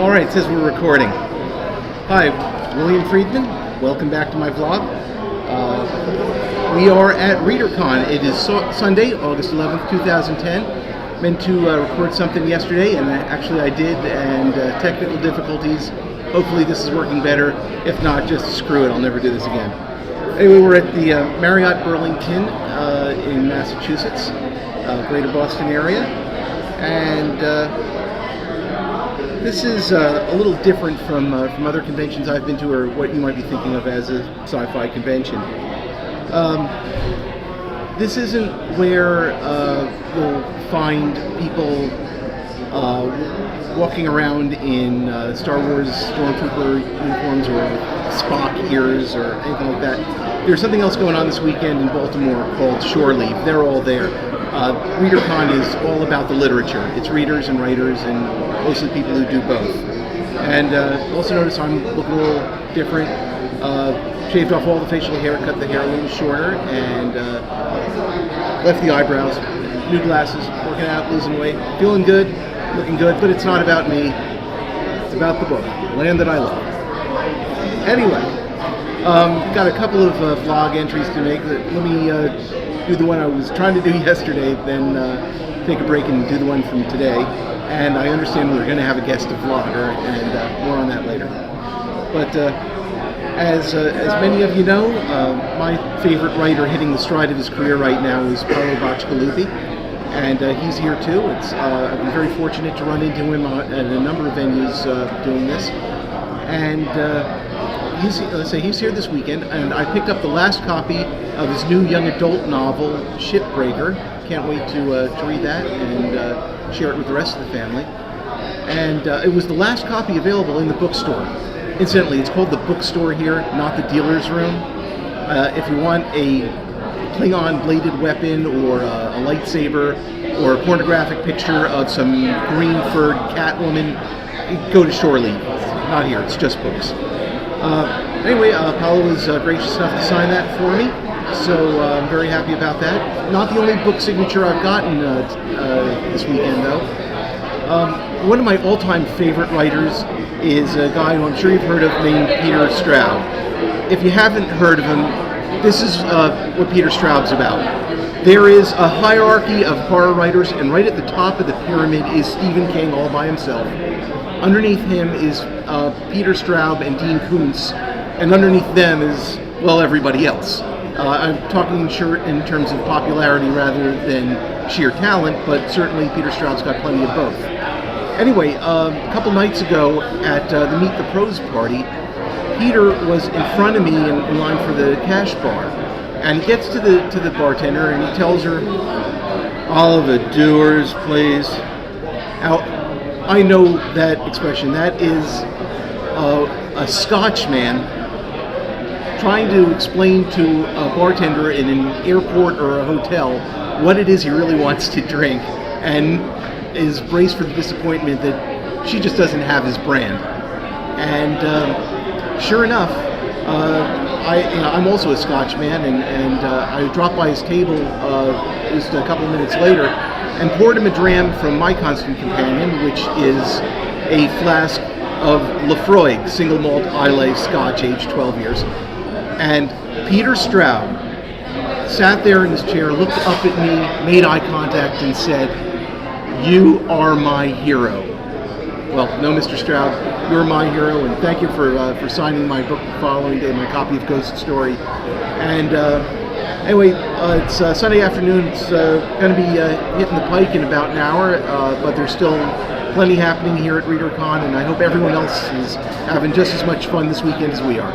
All right, it says we're recording. Hi, William Friedman. Welcome back to my vlog. We are at Readercon. It is Sunday, August 11th, 2010. Meant to record something yesterday, and actually I did, and technical difficulties. Hopefully this is working better. If not, just screw it. I'll never do this again. Anyway, we're at the Marriott Burlington in Massachusetts, greater Boston area. And this is a little different from other conventions I've been to, or what you might be thinking of as a sci-fi convention. This isn't where you'll find people walking around in Star Wars Stormtrooper uniforms or Spock ears or anything like that. There's something else going on this weekend in Baltimore called Shore Leave. They're all there. Readercon is all about the literature. It's readers and writers and mostly people who do both. And also notice I'm looking a little different. Shaved off all the facial hair, cut the hair a little shorter, and left the eyebrows. New glasses, working out, losing weight, feeling good, looking good, but it's not about me. It's about the book, the land that I love. Anyway, got a couple of vlog entries to make. Let me do the one I was trying to do yesterday, then take a break and do the one from today. And I understand we're going to have a guest vlogger, and more on that later. But as many of you know, my favorite writer hitting the stride of his career right now is Paolo Bacigalupi, and he's here too. I've been very fortunate to run into him at a number of venues doing this, and he's here this weekend. And I picked up the last copy of his new young adult novel, Shipbreaker. Can't wait to read that and share it with the rest of the family. And it was the last copy available in the bookstore. Incidentally, it's called the bookstore here, not the dealer's room. If you want a Klingon bladed weapon or a lightsaber or a pornographic picture of some green-furred Catwoman, go to Shore Leave. Not here, it's just books. Anyway, Paolo was gracious enough to sign that for me, so I'm very happy about that. Not the only book signature I've gotten this weekend, though. One of my all-time favorite writers is a guy who I'm sure you've heard of named Peter Straub. If you haven't heard of him, this is what Peter Straub's about. There is a hierarchy of horror writers, and right at the top of the pyramid is Stephen King all by himself. Underneath him is Peter Straub and Dean Koontz, and underneath them is, well, everybody else. I'm talking in terms of popularity rather than sheer talent, but certainly Peter Straub's got plenty of both. Anyway, a couple nights ago at the Meet the Pros party, Peter was in front of me in line for the cash bar, and he gets to the bartender and he tells her, "Oliver Dewars, please." Now, I know that expression. That is a Scotchman trying to explain to a bartender in an airport or a hotel what it is he really wants to drink, and is braced for the disappointment that she just doesn't have his brand. And sure enough, I'm also a Scotchman, and I dropped by his table just a couple of minutes later and poured him a dram from my constant companion, which is a flask of Lafroig single malt Islay Scotch, aged 12 years. And Peter Straub sat there in his chair, looked up at me, made eye contact, and said, "You are my hero." Well, no, Mr. Straub, you're my hero, and thank you for signing my book the following day, my copy of Ghost Story. And anyway, it's Sunday afternoon. It's going to be hitting the pike in about an hour, but there's still plenty happening here at Readercon, and I hope everyone else is having just as much fun this weekend as we are.